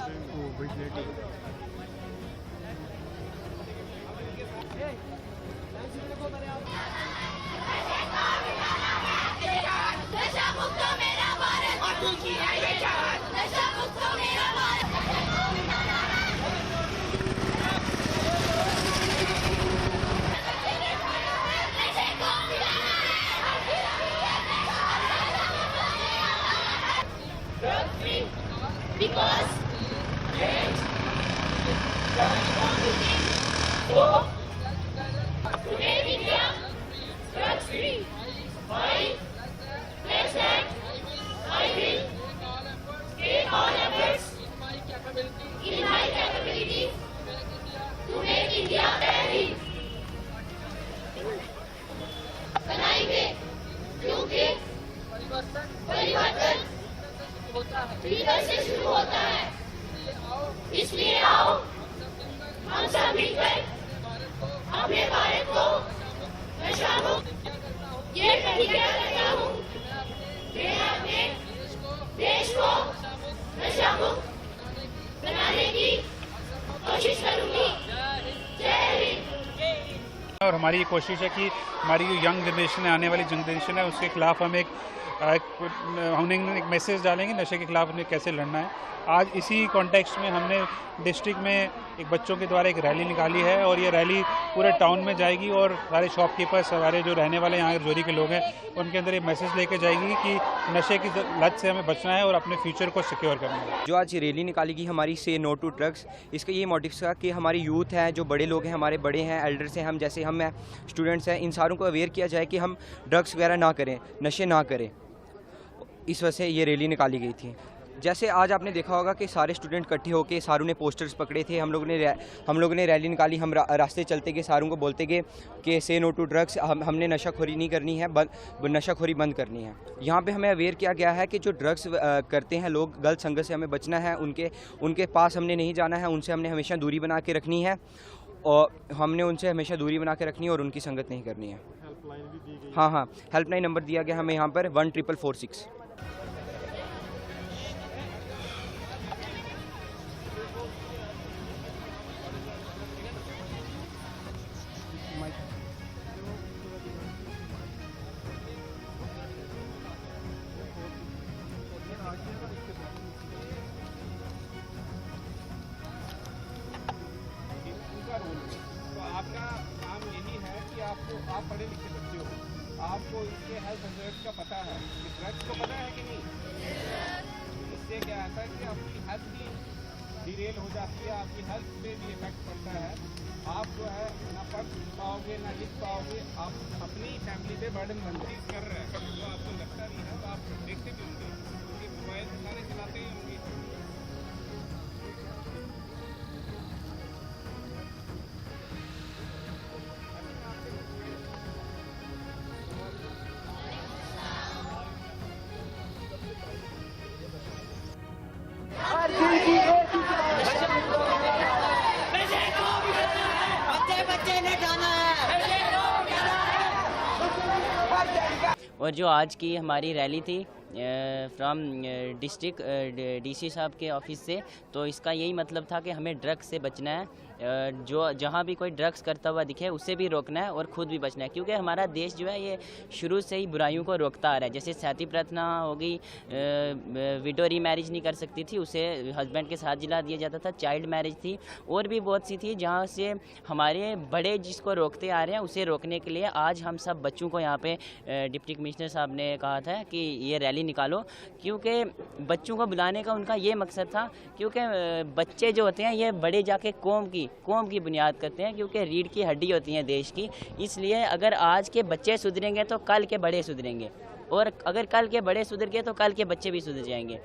नशा मुक्त मेरा भारत, अतुल की है ये चाहत, नशा मुक्त मेरा भारत। नशे को मिटाना है, drug free because AIDS so today India drug free. Why? Less than I will take all efforts in my capability to make India healthy. बनाएंगे क्योंकि परिवर्तन भीतर से शुरू होता है। इसलिए आओ हम सब मिलकर अपने भारत को नशा मुक्त ये प्रतिज्ञा करता हूँ। मैं अपने देश को नशा मुक्त बनाने की कोशिश करूँगी। जय हिंद। और हमारी ये कोशिश है कि हमारी जो यंग जनरेशन है, आने वाली जनरेशन है, उसके खिलाफ हम एक मैसेज डालेंगे नशे के खिलाफ उन्हें कैसे लड़ना है। आज इसी कॉन्टेक्स्ट में हमने डिस्ट्रिक्ट में एक बच्चों के द्वारा एक रैली निकाली है और ये रैली पूरे टाउन में जाएगी और सारे शॉपकीपर्स, सारे जो रहने वाले यहाँ जोरी के लोग हैं, उनके अंदर ये मैसेज लेके जाएगी कि नशे की लत से हमें बचना है और अपने फ्यूचर को सिक्योर करना है। जो आज रैली निकाली गई हमारी से नो टू ड्रग्स, इसका ये मोटिव था कि हमारी यूथ है, जो बड़े लोग हैं, हमारे बड़े हैं, एल्डर्स हैं, हम जैसे हम हैं, स्टूडेंट्स हैं, इन सारों को अवेयर किया जाए कि हम ड्रग्स वगैरह ना करें, नशे ना करें। इस वजह से ये रैली निकाली गई थी। जैसे आज आपने देखा होगा कि सारे स्टूडेंट इकट्ठे होकर सारों ने पोस्टर्स पकड़े थे, हम लोगों ने रैली निकाली, हम रास्ते चलते गए, सारों को बोलते गए कि से नो टू ड्रग्स, हमने नशाखोरी नहीं करनी है, नशाखोरी बंद करनी है। यहाँ पे हमें अवेयर किया गया है कि जो ड्रग्स करते हैं लोग, गलत संगत से हमें बचना है, उनके पास हमने नहीं जाना है, उनसे हमने हमेशा दूरी बना के रखनी है और हमने उनसे हमेशा दूरी बना के रखनी है और उनकी संगत नहीं करनी है। हाँ, हेल्पलाइन नंबर दिया गया हमें यहाँ पर 1446। तो आपका काम यही है कि आप पढ़े लिखे बच्चे हो, आपको इसके हेल्थ एफेक्ट्स का पता है कि ड्रग्स को पता है कि नहीं। इससे क्या आता है कि आपकी हेल्थ भी डिरेल हो जाती है, आपकी हेल्थ पे भी इफेक्ट पड़ता है। आप जो है ना पढ़ पाओगे ना लिख पाओगे, आप अपनी फैमिली पे बर्डन बनते कर रहे हैं। तो आपको लगता नहीं है तो आप देखते भी होंगे क्योंकि मोबाइल सारे चलाते ही होंगे। और जो आज की हमारी रैली थी फ्रॉम डिस्ट्रिक्ट डीसी साहब के ऑफिस से, तो इसका यही मतलब था कि हमें ड्रग्स से बचना है। जो जहाँ भी कोई ड्रग्स करता हुआ दिखे उसे भी रोकना है और ख़ुद भी बचना है, क्योंकि हमारा देश जो है ये शुरू से ही बुराइयों को रोकता आ रहा है। जैसे सती प्रथा हो गई, विडो री मैरिज नहीं कर सकती थी, उसे हस्बैंड के साथ जिला दिया जाता था, चाइल्ड मैरिज थी, और भी बहुत सी थी जहाँ से हमारे बड़े जिसको रोकते आ रहे हैं, उसे रोकने के लिए आज हम सब बच्चों को यहाँ पे डिप्टी कमिश्नर साहब ने कहा था कि ये रैली निकालो, क्योंकि बच्चों को बुलाने का उनका ये मकसद था, क्योंकि बच्चे जो होते हैं ये बड़े जाके कौम की बुनियाद करते हैं, क्योंकि रीढ़ की हड्डी होती है देश की। इसलिए अगर आज के बच्चे सुधरेंगे तो कल के बड़े सुधरेंगे, और अगर कल के बड़े सुधर गए तो कल के बच्चे भी सुधर जाएंगे।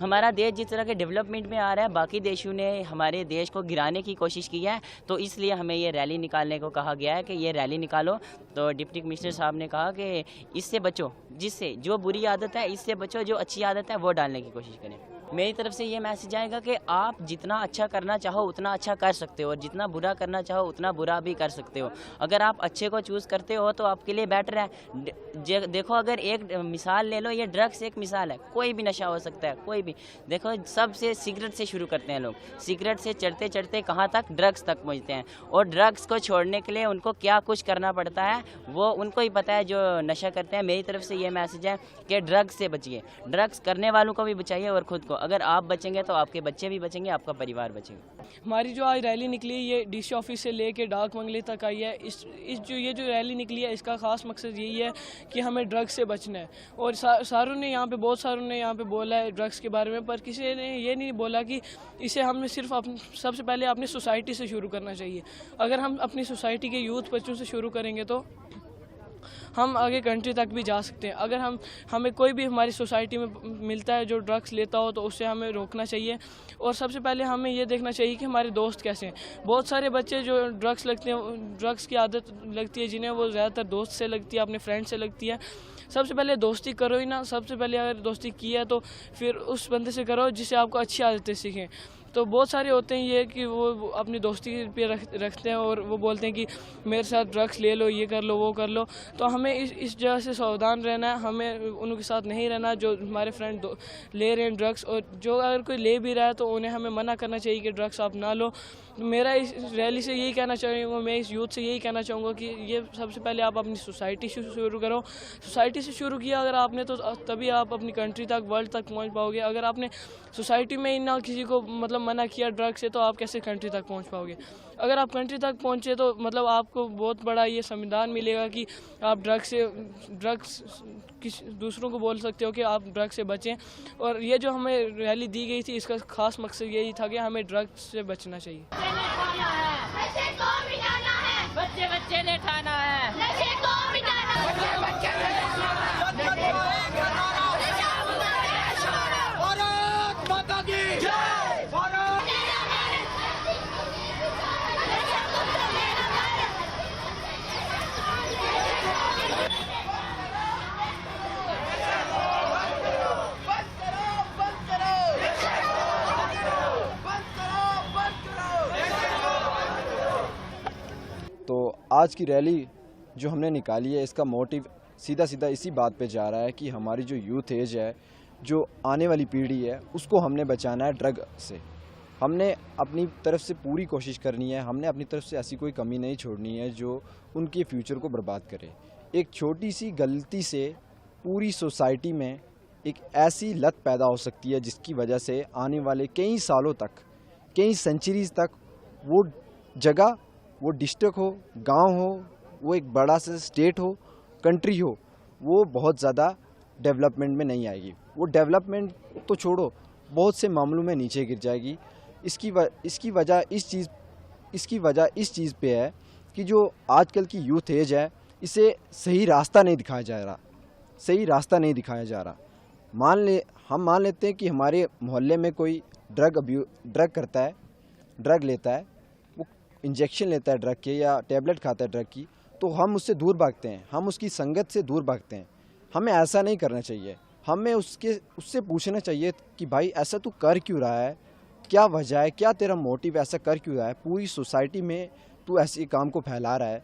हमारा देश जिस तरह के डेवलपमेंट में आ रहा है, बाकी देशों ने हमारे देश को गिराने की कोशिश की है, तो इसलिए हमें ये रैली निकालने को कहा गया है कि ये रैली निकालो। तो डिप्टी कमिश्नर साहब ने कहा कि इससे बचो, जिससे जो बुरी आदत है इससे बचो, जो अच्छी आदत है वो डालने की कोशिश करें। मेरी तरफ से ये मैसेज आएगा कि आप जितना अच्छा करना चाहो उतना अच्छा कर सकते हो और जितना बुरा करना चाहो उतना बुरा भी कर सकते हो। अगर आप अच्छे को चूज़ करते हो तो आपके लिए बेटर है। देखो, अगर एक मिसाल ले लो, ये ड्रग्स एक मिसाल है, कोई भी नशा हो सकता है, कोई भी। देखो, सबसे सिगरेट से शुरू करते हैं लोग, सिगरेट से चढ़ते चढ़ते कहाँ तक, ड्रग्स तक पहुँचते हैं। और ड्रग्स को छोड़ने के लिए उनको क्या कुछ करना पड़ता है वो उनको ही पता है जो नशा करते हैं। मेरी तरफ से ये मैसेज है कि ड्रग्स से बचिए, ड्रग्स करने वालों को भी बचाइए और ख़ुद को। अगर आप बचेंगे तो आपके बच्चे भी बचेंगे, आपका परिवार बचेगा। हमारी जो आज रैली निकली है ये डीसी ऑफिस से लेके डाक बंगले तक आई है। इस ये जो रैली निकली है इसका ख़ास मकसद यही है कि हमें ड्रग्स से बचना है। और सारों ने यहाँ पे बहुत सारों ने यहाँ पे बोला है ड्रग्स के बारे में, पर किसी ने ये नहीं बोला कि इसे हमें सिर्फ सबसे पहले अपनी सोसाइटी से शुरू करना चाहिए। अगर हम अपनी सोसाइटी के यूथ बच्चों से शुरू करेंगे तो हम आगे कंट्री तक भी जा सकते हैं। अगर हमें कोई भी हमारी सोसाइटी में मिलता है जो ड्रग्स लेता हो तो उससे हमें रोकना चाहिए। और सबसे पहले हमें ये देखना चाहिए कि हमारे दोस्त कैसे हैं। बहुत सारे बच्चे जो ड्रग्स लगते हैं, ड्रग्स की आदत लगती है जिन्हें, वो ज़्यादातर दोस्त से लगती है, अपने फ्रेंड से लगती है। सबसे पहले दोस्ती करो ही ना, सबसे पहले अगर दोस्ती की है तो फिर उस बंदे से करो जिससे आपको अच्छी आदतें सीखें। तो बहुत सारे होते हैं ये कि वो अपनी दोस्ती पे रखते हैं और वो बोलते हैं कि मेरे साथ ड्रग्स ले लो, ये कर लो, वो कर लो। तो हमें इस जगह से सावधान रहना है, हमें उनके साथ नहीं रहना जो हमारे फ्रेंड ले रहे हैं ड्रग्स। और जो अगर कोई ले भी रहा है तो उन्हें हमें मना करना चाहिए कि ड्रग्स आप ना लो। मेरा इस रैली से यही कहना चाहूँगा, मैं इस यूथ से यही कहना चाहूँगा कि ये सबसे पहले आप अपनी सोसाइटी से शुरू करो। सोसाइटी से शुरू किया अगर आपने तो तभी आप अपनी कंट्री तक, वर्ल्ड तक पहुँच पाओगे। अगर आपने सोसाइटी में ही ना किसी को मतलब मना किया ड्रग्स से तो आप कैसे कंट्री तक पहुँच पाओगे। अगर आप कंट्री तक पहुँचे तो मतलब आपको बहुत बड़ा ये संविधान मिलेगा कि आप ड्रग्स दूसरों को बोल सकते हो कि आप ड्रग्स से बचें। और ये जो हमें रैली दी गई थी इसका खास मकसद यही था कि हमें ड्रग्स से बचना चाहिए। नशे को मिटाना है, बच्चे बच्चे ने खाना है, नशे को मिटाना है, भारत माता की जय। भारत तो आज की रैली जो हमने निकाली है इसका मोटिव सीधा सीधा इसी बात पे जा रहा है कि हमारी जो यूथ एज है, जो आने वाली पीढ़ी है, उसको हमने बचाना है ड्रग से। हमने अपनी तरफ से पूरी कोशिश करनी है, हमने अपनी तरफ से ऐसी कोई कमी नहीं छोड़नी है जो उनके फ्यूचर को बर्बाद करे। एक छोटी सी गलती से पूरी सोसाइटी में एक ऐसी लत पैदा हो सकती है जिसकी वजह से आने वाले कई सालों तक, कई सेंचुरीज तक वो जगह, वो डिस्ट्रिक्ट हो, गांव हो, वो एक बड़ा सा स्टेट हो, कंट्री हो, वो बहुत ज़्यादा डेवलपमेंट में नहीं आएगी। वो डेवलपमेंट तो छोड़ो, बहुत से मामलों में नीचे गिर जाएगी। इसकी वजह इस चीज़ पे है कि जो आजकल की यूथ एज है इसे सही रास्ता नहीं दिखाया जा रहा। हम मान लेते हैं कि हमारे मोहल्ले में कोई ड्रग करता है, ड्रग लेता है, वो इंजेक्शन लेता है ड्रग के या टैबलेट खाता है ड्रग की, तो हम उससे दूर भागते हैं, हम उसकी संगत से दूर भागते हैं। हमें ऐसा नहीं करना चाहिए। हमें उससे पूछना चाहिए कि भाई ऐसा तू कर क्यों रहा है, क्या वजह है, क्या तेरा मोटिव, ऐसा कर क्यों रहा है, पूरी सोसाइटी में तू ऐसे काम को फैला रहा है।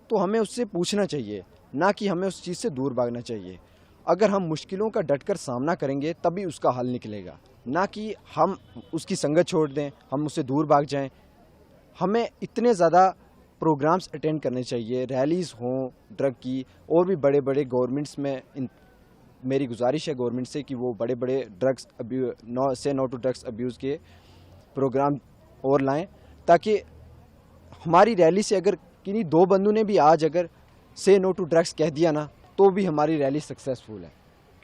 तो हमें उससे पूछना चाहिए, ना कि हमें उस चीज़ से दूर भागना चाहिए। अगर हम मुश्किलों का डटकर सामना करेंगे तभी उसका हल निकलेगा, ना कि हम उसकी संगत छोड़ दें, हम उससे दूर भाग जाएं। हमें इतने ज़्यादा प्रोग्राम्स अटेंड करने चाहिए, रैलीज़ हों ड्रग की, और भी बड़े बड़े गवर्नमेंट्स में मेरी गुजारिश है गवर्नमेंट से कि वो बड़े बड़े drugs no to drugs abuse के प्रोग्राम और लाएं, ताकि हमारी रैली से अगर किन्हीं दो बंदों ने भी आज अगर से नो टू ड्रग्स कह दिया ना, तो भी हमारी रैली सक्सेसफुल है।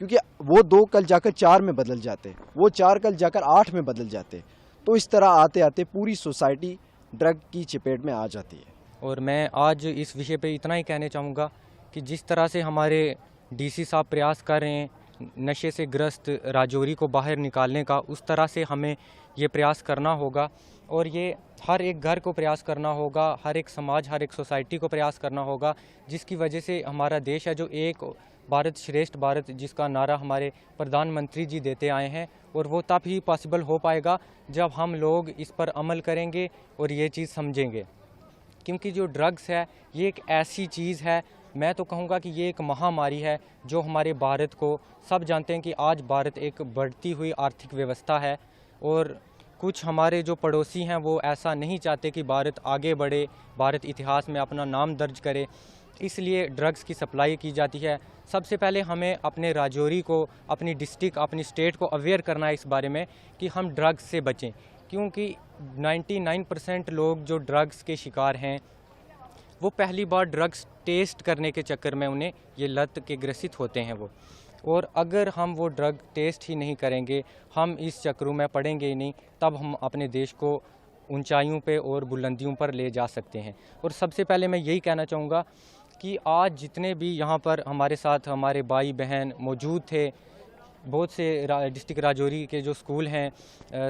क्योंकि वो 2 कल जाकर 4 में बदल जाते, वो 4 कल जाकर 8 में बदल जाते। तो इस तरह आते आते पूरी सोसाइटी ड्रग की चपेट में आ जाती है। और मैं आज इस विषय पे इतना ही कहना चाहूँगा कि जिस तरह से हमारे डीसी साहब प्रयास कर रहे हैं नशे से ग्रस्त राजौरी को बाहर निकालने का, उस तरह से हमें ये प्रयास करना होगा। और ये हर एक घर को प्रयास करना होगा, हर एक समाज, हर एक सोसाइटी को प्रयास करना होगा, जिसकी वजह से हमारा देश है जो एक भारत श्रेष्ठ भारत जिसका नारा हमारे प्रधानमंत्री जी देते आए हैं, और वो तब ही पॉसिबल हो पाएगा जब हम लोग इस पर अमल करेंगे और ये चीज़ समझेंगे। क्योंकि जो ड्रग्स है ये एक ऐसी चीज़ है, मैं तो कहूँगा कि ये एक महामारी है जो हमारे भारत को, सब जानते हैं कि आज भारत एक बढ़ती हुई आर्थिक व्यवस्था है, और कुछ हमारे जो पड़ोसी हैं वो ऐसा नहीं चाहते कि भारत आगे बढ़े, भारत इतिहास में अपना नाम दर्ज करे, इसलिए ड्रग्स की सप्लाई की जाती है। सबसे पहले हमें अपने राजौरी को, अपनी डिस्ट्रिक्ट, अपनी स्टेट को अवेयर करना है इस बारे में कि हम ड्रग्स से बचें, क्योंकि 99% लोग जो ड्रग्स के शिकार हैं वो पहली बार ड्रग्स टेस्ट करने के चक्कर में उन्हें ये लत के ग्रसित होते हैं वो, और अगर हम वो ड्रग टेस्ट ही नहीं करेंगे, हम इस चक्रों में पड़ेंगे ही नहीं, तब हम अपने देश को ऊंचाइयों पे और बुलंदियों पर ले जा सकते हैं। और सबसे पहले मैं यही कहना चाहूँगा कि आज जितने भी यहाँ पर हमारे साथ हमारे भाई बहन मौजूद थे, बहुत से डिस्ट्रिक्ट राजौरी के जो स्कूल हैं,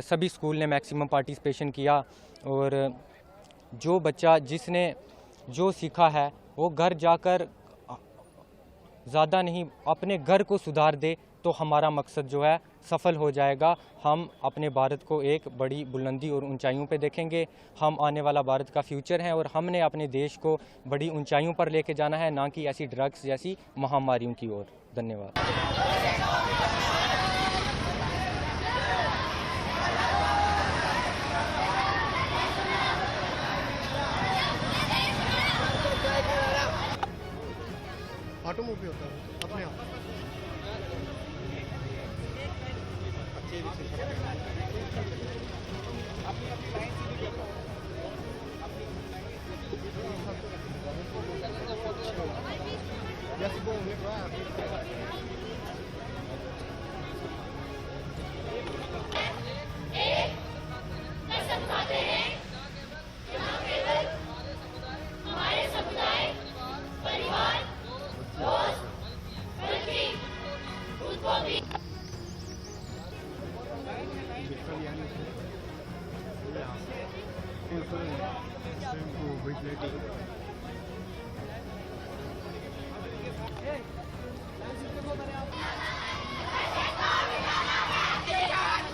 सभी स्कूल ने मैक्सिमम पार्टिसिपेशन किया, और जो बच्चा जिसने जो सीखा है वो घर जाकर ज़्यादा नहीं अपने घर को सुधार दे तो हमारा मकसद जो है सफल हो जाएगा। हम अपने भारत को एक बड़ी बुलंदी और ऊंचाइयों पे देखेंगे। हम आने वाला भारत का फ्यूचर है और हमने अपने देश को बड़ी ऊंचाइयों पर लेके जाना है, ना कि ऐसी ड्रग्स जैसी महामारियों की ओर। धन्यवाद। ऑटोमोबाइल होता है अपने आप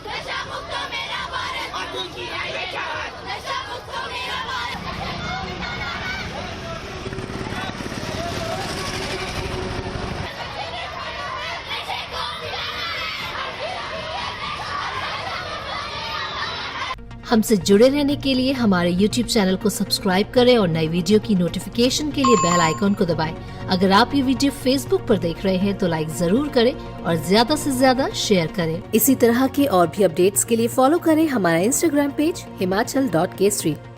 नशा मुक्त मेरा भारत, अतुल की है ये चाहत। नशा मुक्त मेरा भारत। हमसे जुड़े रहने के लिए हमारे YouTube चैनल को सब्सक्राइब करें और नई वीडियो की नोटिफिकेशन के लिए बेल आइकॉन को दबाएं। अगर आप ये वीडियो Facebook पर देख रहे हैं तो लाइक जरूर करें और ज्यादा से ज्यादा शेयर करें। इसी तरह के और भी अपडेट्स के लिए फॉलो करें हमारा Instagram पेज himachal.k3।